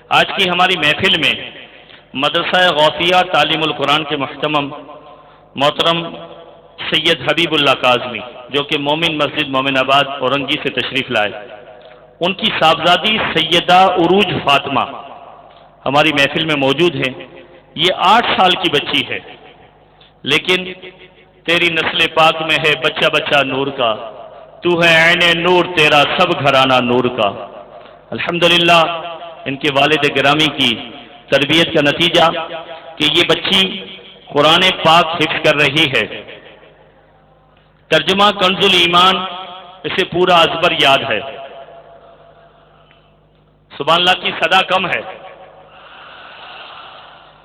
آج کی ہماری محفل میں مدرسہ غوثیہ تعلیم القرآن کے محتمم محترم سید حبیب اللہ کاظمی، جو کہ مومن مسجد مومن آباد اورنگی سے تشریف لائے، ان کی صاحبزادی سیدہ عروج فاطمہ ہماری محفل میں موجود ہیں۔ یہ 8 سال کی بچی ہے، لیکن تیری نسل پاک میں ہے بچہ بچہ نور کا، تو ہے عین نور تیرا سب گھرانہ نور کا۔ الحمدللہ ان کے والد گرامی کی تربیت کا نتیجہ کہ یہ بچی قرآن پاک حفظ کر رہی ہے، ترجمہ کنز الایمان اسے پورا ازبر یاد ہے۔ سبحان اللہ کی صدا کم ہے۔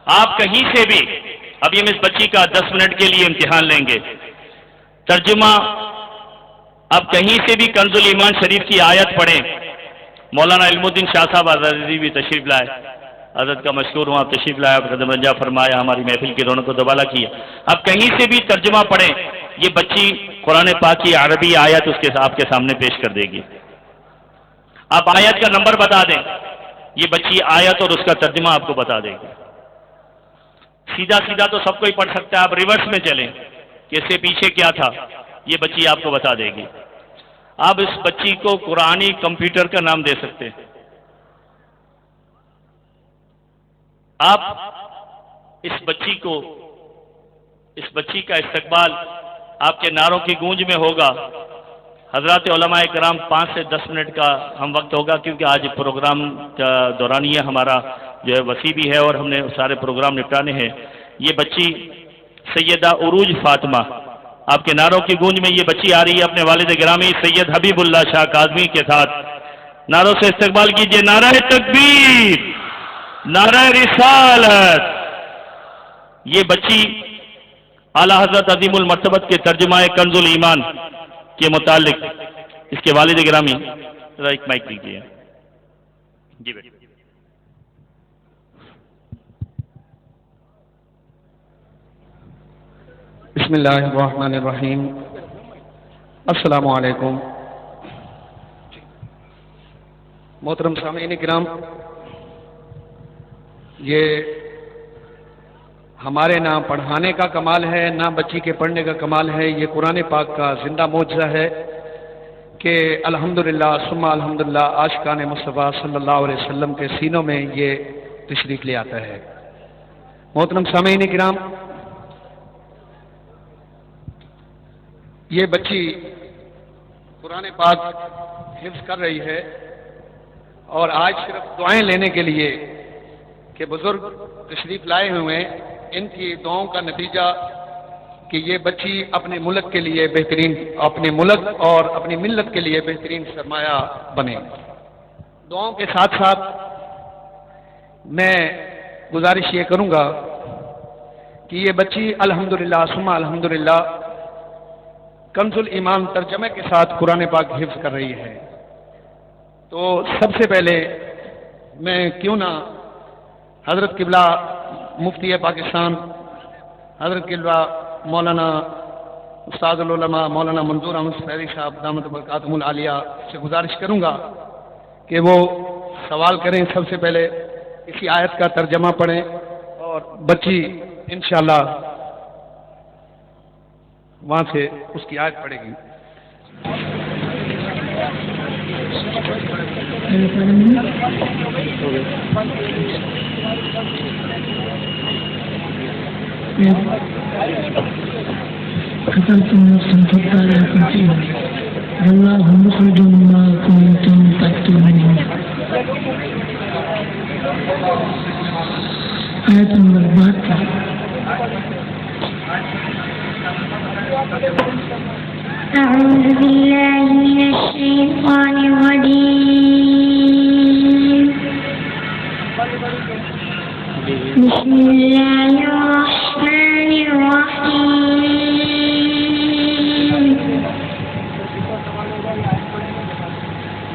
آپ کہیں سے بھی ابھی ہم اس بچی کا 10 منٹ کے لیے امتحان لیں گے، ترجمہ آپ کہیں سے بھی کنز الایمان شریف کی آیت پڑھیں۔ مولانا علم الدین شاہ صاحب آزادی بھی تشریف لائے، حضرت کا مشکور ہوں، آپ تشریف لائے، آپ قدم رنجا فرمایا، ہماری محفل کی رونق کو دوبالا کیا۔ آپ کہیں سے بھی ترجمہ پڑھیں، یہ بچی قرآن پاک کی عربی آیت اس کے آپ کے سامنے پیش کر دے گی۔ آپ آیت کا نمبر بتا دیں، یہ بچی آیت اور اس کا ترجمہ آپ کو بتا دے گی۔ سیدھا سیدھا تو سب کوئی پڑھ سکتا ہے، آپ ریورس میں چلیں کہ اس سے پیچھے کیا تھا، یہ بچی آپ کو بتا دے گی۔ آپ اس بچی کو قرآنی کمپیوٹر کا نام دے سکتے ہیں۔ آپ اس بچی کا استقبال آپ کے نعروں کی گونج میں ہوگا۔ حضرات علماء کرام 5 سے 10 منٹ کا ہم وقت ہوگا، کیونکہ آج پروگرام کا دورانیہ ہمارا جو ہے وسیع بھی ہے اور ہم نے سارے پروگرام نپٹانے ہیں۔ یہ بچی سیدہ عروج فاطمہ، آپ کے نعروں کی گونج میں یہ بچی آ رہی ہے اپنے والد گرامی سید حبیب اللہ شاہ کاظمی کے ساتھ۔ نعروں سے استقبال کیجئے، نعرہ تکبیر، نعرہ رسالت۔ یہ بچی اعلیٰ حضرت عظیم المرتبت کے ترجمہ کنز الایمان کے متعلق اس کے والد گرامی ذرا ایک مائک دیجیے۔ جی بیٹا۔ بسم اللہ الرحمن الرحیم۔ السلام علیکم۔ محترم سامعین کرام، یہ ہمارے نہ پڑھانے کا کمال ہے نہ بچی کے پڑھنے کا کمال ہے، یہ قرآن پاک کا زندہ معجزہ ہے کہ الحمدللہ ثم الحمدللہ عاشقان مصطفیٰ صلی اللہ علیہ وسلم کے سینوں میں یہ تشریف لے آتا ہے۔ محترم سامعین کرام، یہ بچی قرآن پاک حفظ کر رہی ہے، اور آج صرف دعائیں لینے کے لیے کہ بزرگ تشریف لائے ہوئے ہیں، ان کی دعاؤں کا نتیجہ کہ یہ بچی اپنے ملک کے لیے بہترین، اپنے ملک اور اپنی ملت کے لیے بہترین سرمایہ بنے۔ دعاؤں کے ساتھ ساتھ میں گزارش یہ کروں گا کہ یہ بچی الحمدللہ ثم الحمدللہ کنز الایمان ترجمے کے ساتھ قرآن پاک حفظ کر رہی ہے۔ تو سب سے پہلے میں کیوں نہ حضرت قبلہ مفتی پاکستان حضرت قبلہ مولانا استاد العلماء مولانا منظور احمد فیضی صاحب دامت برکاتہم العالیہ سے گزارش کروں گا کہ وہ سوال کریں، سب سے پہلے اسی آیت کا ترجمہ پڑھیں اور بچی انشاءاللہ وہاں سے اس کی آیت پڑھے گی۔ قتلتم نفسا فدارأكم فيها والله مخرج ما كنتم تكتمون۔ آیت نمبر 72۔ أعوذ بالله من الشيطان الرجيم، بسم الله الرحمن الرحيم،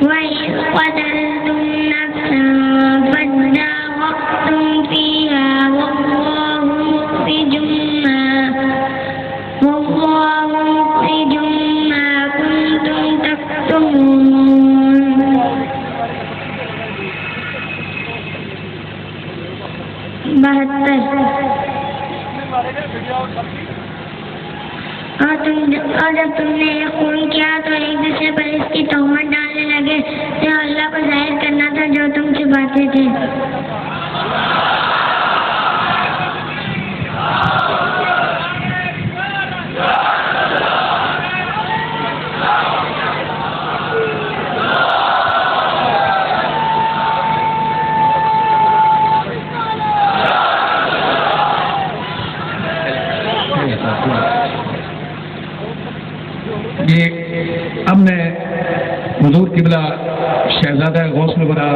وإذ قتلتم نفسا فادارأتم فيها والله مخرج ما كنتم تكتمون۔ اور جب تم نے یہ خون کیا تو ایک دوسرے پر اس کی تہمت ڈالنے لگے تو اللہ کو ظاہر کرنا تھا جو تم چھپاتے تھے۔ اب میں حضور قبلہ شہزادہ غوث الورا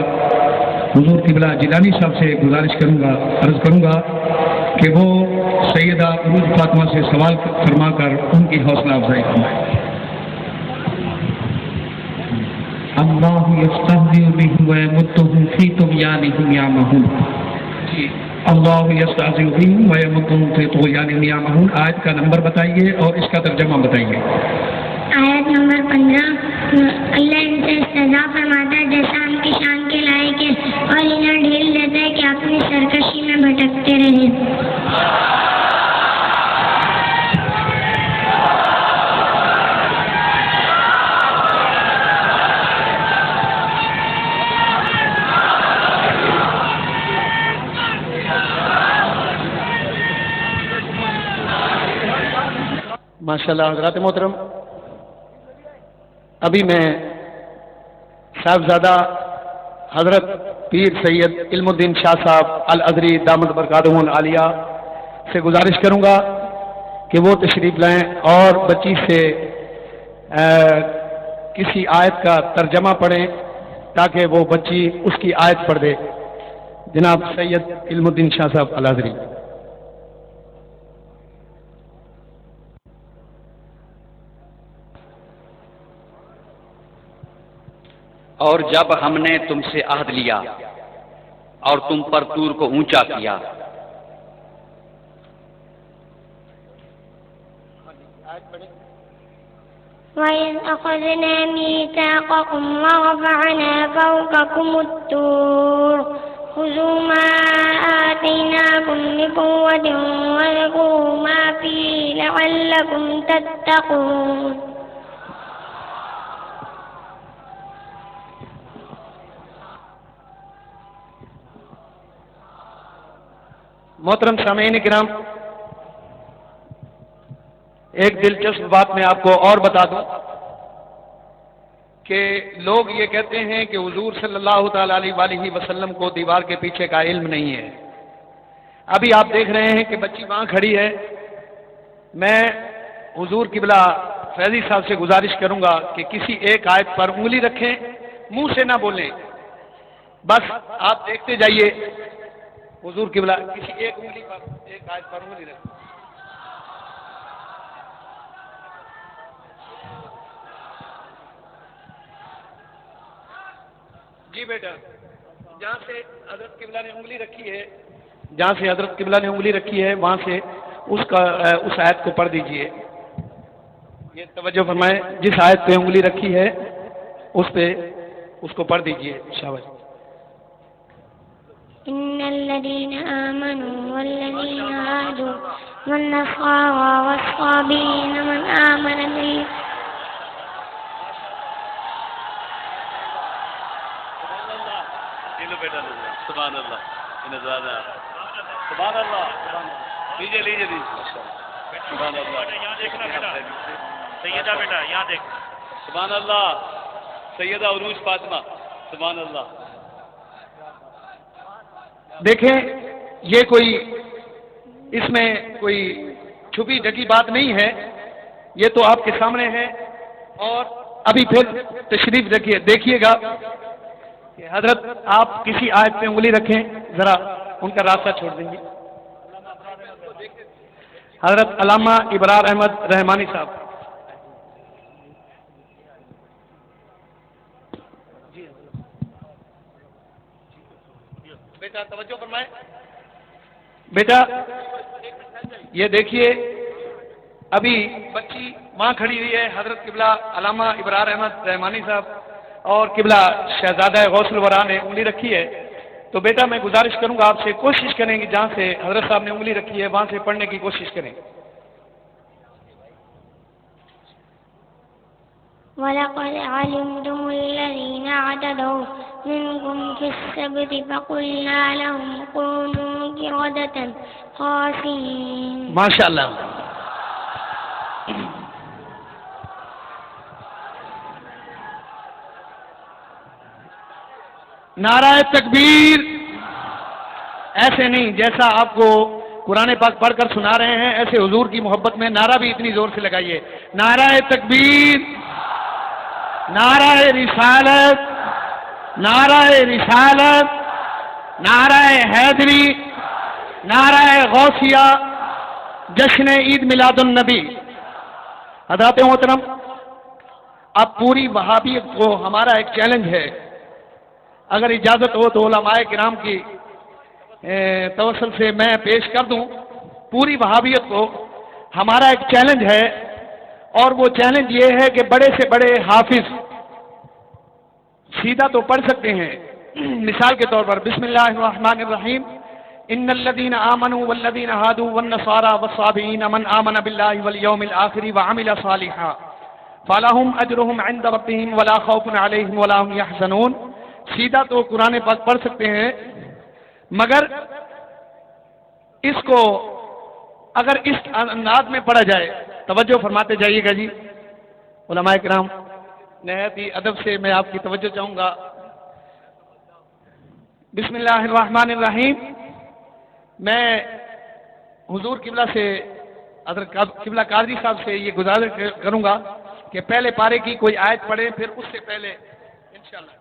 حضور قبلہ جیلانی صاحب سے گزارش کروں گا، عرض کروں گا کہ وہ سیدہ عروج فاطمہ سے سوال فرما کر ان کی حوصلہ افزائی فرمائیں۔ اللہ یستہزئ بہم ویمدہم فی طغیانہم یعمہون۔ اللہ یستہزئ بہم ویمدہم فی طغیانہم یعمہون، آیت کا نمبر بتائیے اور اس کا ترجمہ بتائیے۔ آیت نمبر 15، اللہ ان سے استہزاء فرماتا ہے جیسا ان کی شان کے لائق ہے اور انہیں ڈھیل دیتا ہے کہ اپنی سرکشی میں بھٹکتے رہیں۔ ماشاءاللہ حضرات محترم، ابھی میں صاحبزادہ حضرت پیر سید علم الدین شاہ صاحب الازہری دامت برکاتہم العالیہ سے گزارش کروں گا کہ وہ تشریف لائیں اور بچی سے کسی آیت کا ترجمہ پڑھیں تاکہ وہ بچی اس کی آیت پڑھ دے۔ جناب سید علم الدین شاہ صاحب الازہری۔ اور جب ہم نے تم سے عہد لیا اور تم پر طور کو اونچا کیا، وَإِذْ أَخَذْنَا مِيثَاقَكُمْ وَرَفَعْنَا فَوْقَكُمُ الطُّورَ خُذُوا مَا آتَيْنَاكُمْ بِقُوَّةٍ وَاذْكُرُوا مَا فِيهِ لَعَلَّكُمْ تَتَّقُونَ۔ محترم سامعین کرام، ایک دلچسپ بات میں آپ کو اور بتا دوں کہ لوگ یہ کہتے ہیں کہ حضور صلی اللہ تعالی علیہ وآلہ وسلم کو دیوار کے پیچھے کا علم نہیں ہے۔ ابھی آپ دیکھ رہے ہیں کہ بچی وہاں کھڑی ہے۔ میں حضور قبلہ فیضی صاحب سے گزارش کروں گا کہ کسی ایک آیت پر انگلی رکھیں، منہ سے نہ بولیں، بس آپ دیکھتے جائیے۔ حضور قبلہ کسی ایک انگلی پر، ایک آیت پر انگلی رکھیں۔ جی بیٹا، جہاں سے حضرت قبلہ نے انگلی رکھی ہے، جہاں سے حضرت قبلہ نے انگلی رکھی ہے وہاں سے اس آیت کو پڑھ دیجئے۔ یہ توجہ فرمائیں، جس آیت پہ انگلی رکھی ہے اس پہ اس کو پڑھ دیجئے۔ شاباش۔ إن الذين آمنوا والذين هادوا والنصارى والصابئين من آمن بالله سبحان اللہ سبحان اللہ لیجیے سبحان اللہ یہاں دیکھنا بیٹا سیدہ بیٹا یہاں دیکھ سبحان اللہ سیدہ عروج فاطمہ سبحان اللہ۔ دیکھیں یہ کوئی اس میں کوئی چھپی ڈھکی بات نہیں ہے، یہ تو آپ کے سامنے ہے۔ اور ابھی پھر تشریف دیکھیے گا کہ حضرت آپ کسی آیت پہ انگلی رکھیں، ذرا ان کا راستہ چھوڑ دیں گے۔ حضرت علامہ ابرار احمد رحمانی صاحب۔ بیٹا توجہ فرمائے، بیٹا یہ دیکھیے ابھی بچی وہاں کھڑی ہوئی ہے، حضرت قبلہ علامہ ابرار احمد رحمانی صاحب اور قبلہ شہزادہ غوث الورا نے انگلی رکھی ہے۔ تو بیٹا میں گزارش کروں گا آپ سے کوشش کریں کہ جہاں سے حضرت صاحب نے انگلی رکھی ہے وہاں سے پڑھنے کی کوشش کریں. وَلَقَدْ عَلِمْتُمُ الَّذِينَ اعْتَدَوْا مِنْكُمْ فِي السَّبْتِ فَقُلْنَا لَهُمْ كُونُوا قِرَدَةً خَاسِئِينَ. ماشاء اللہ. نعرہ تکبیر. ایسے نہیں جیسا آپ کو قرآن پاک پڑھ کر سنا رہے ہیں، ایسے حضور کی محبت میں نعرہ بھی اتنی زور سے لگائیے. نعرہ تکبیر، نعرہ رسالت، نعرہ رسالت، نعرہ حیدری، نعرہ غوثیہ، جشن عید میلاد النبی. حضرات محترم، اب پوری وہابیت کو ہمارا ایک چیلنج ہے، اگر اجازت ہو تو علماء کرام کی توسل سے میں پیش کر دوں. پوری وہابیت کو ہمارا ایک چیلنج ہے، اور وہ چیلنج یہ ہے کہ بڑے سے بڑے حافظ سیدھا تو پڑھ سکتے ہیں. مثال کے طور پر بسم اللہ الرحمن الرحیم، ان الذین آمنوا والذین ہادوا والنصارى والصابئین من آمن باللہ والیوم الآخر وعمل صالحا فلہم اجرہم عند ربہم ولا خوف علیہم ولا هم یحزنون. سیدھا تو قرآن پاک پڑھ سکتے ہیں، مگر اس کو اگر اس انداز میں پڑھا جائے، توجہ فرماتے جائیے گا جی علماء کرام، نہایت ہی ادب سے میں آپ کی توجہ چاہوں گا. بسم اللہ الرحمن الرحیم. میں حضور قبلہ سے حضرت قبلہ قادری صاحب سے یہ گزارش کروں گا کہ پہلے پارے کی کوئی آیت پڑھیں، پھر اس سے پہلے انشاءاللہ.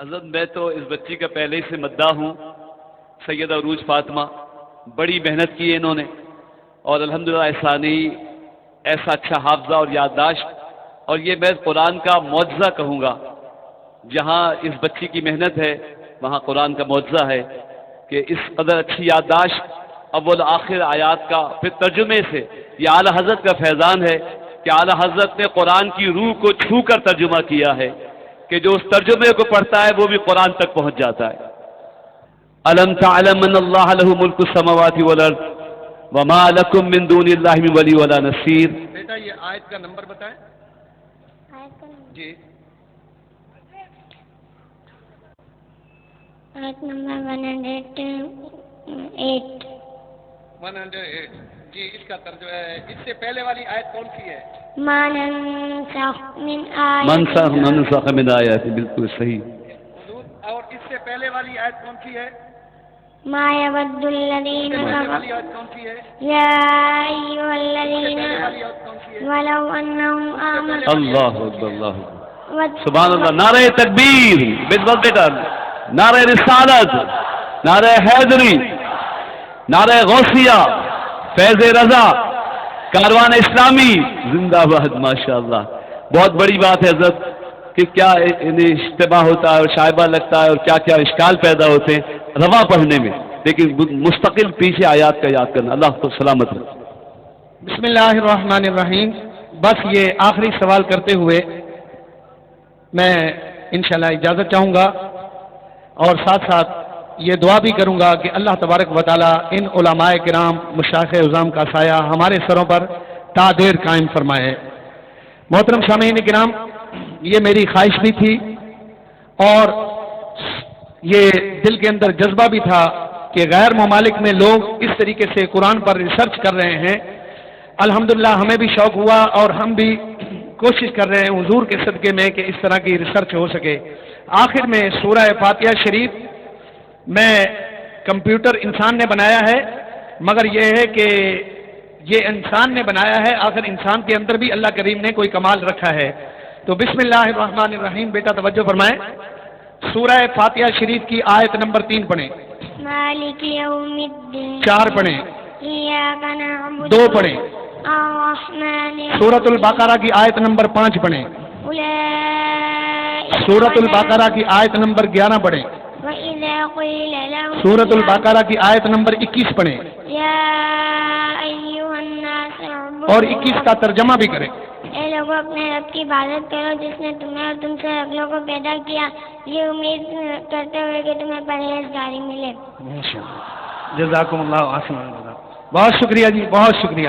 حضرت میں تو اس بچی کا پہلے ہی سے مداح ہوں. سیدہ عروج فاطمہ بڑی محنت کی ہے انہوں نے، اور الحمدللہ ایسا نہیں، ایسا اچھا حافظہ اور یادداشت، اور یہ میں قرآن کا معجزہ کہوں گا. جہاں اس بچی کی محنت ہے وہاں قرآن کا معجزہ ہے کہ اس قدر اچھی یادداشت، اول آخر آیات کا، پھر ترجمے سے. یہ اعلیٰ حضرت کا فیضان ہے کہ اعلیٰ حضرت نے قرآن کی روح کو چھو کر ترجمہ کیا ہے کہ جو اس ترجمے کو پڑھتا ہے وہ بھی قرآن تک پہنچ جاتا ہے. الم تعلم ان اللہ لہ ملک السماوات والارض وما لکم من دون اللہ من ولی ولا نصیر. بیٹا یہ آیت کا نمبر بتائیں. جی آیت نمبر 108. 108. جی اس کا ترجمہ ہے. اس سے پہلے والی آیت کون سی ہے؟ ما ننسخ من آیت منسخ من آیات. بالکل صحیح. اور اس سے پہلے والی آیت کون سی ہے؟ ما یود الذین کفروا. والی آیت کون سی ہے؟ یا ایھا الذین ولو انہم آمنوا. اللہ اکبر، اللہ اکبر، سبحان اللہ. نعرہ تکبیر، بسم بیٹا، نعرہ رسالت، نعرہ حیدری، نعرہ غوثیہ، فیض رضا، کاروان اسلامی زندہ باد. ماشاءاللہ. بہت بڑی بات ہے حضرت کہ کیا انہیں اشتباہ ہوتا ہے اور شائبہ لگتا ہے اور کیا کیا اشکال پیدا ہوتے ہیں رواں پڑھنے میں، لیکن مستقل پیچھے آیات کا یاد کرنا. اللہ کو سلامت رکھے. بسم اللہ الرحمن الرحیم. بس یہ آخری سوال کرتے ہوئے میں انشاءاللہ اجازت چاہوں گا، اور ساتھ ساتھ یہ دعا بھی کروں گا کہ اللہ تبارک و تعالی ان علماء کرام مشایخ عظام کا سایہ ہمارے سروں پر تا دیر قائم فرمائے. محترم سامعین کرام، یہ میری خواہش بھی تھی اور یہ دل کے اندر جذبہ بھی تھا کہ غیر ممالک میں لوگ اس طریقے سے قرآن پر ریسرچ کر رہے ہیں. الحمدللہ ہمیں بھی شوق ہوا اور ہم بھی کوشش کر رہے ہیں حضور کے صدقے میں کہ اس طرح کی ریسرچ ہو سکے. آخر میں سورہ فاتحہ شریف میں کمپیوٹر انسان نے بنایا ہے، مگر یہ ہے کہ یہ انسان نے بنایا ہے، آخر انسان کے اندر بھی اللہ کریم نے کوئی کمال رکھا ہے. تو بسم اللہ الرحمن الرحیم. بیٹا توجہ فرمائیں. سورہ فاتحہ شریف کی آیت نمبر 3 پڑھیں. مالک یوم الدین. 4 پڑھیں. ایاک نعبد. 2 پڑھیں. الرحمن. سورۃ البقرہ کی آیت نمبر 5 پڑھیں. اولئک. سورۃ البقرہ کی آیت نمبر 11 پڑھیں. وَإِذَا قِيلَ لَهُمْ. سورۃ البقرہ کی آیت نمبر 21 پڑھیں. یا ایھا الناس اعبدوا. اور 21 کا ترجمہ بھی کریں. اے لوگوں اپنے رب کی عبادت کرو جس نے تمہیں اور تم سے اگلوں کو پیدا کیا، یہ امید کرتے ہوئے کہ تمہیں پرہیزگاری ملے۔ جزاکم اللہ، بہت شکریہ جی، بہت شکریہ۔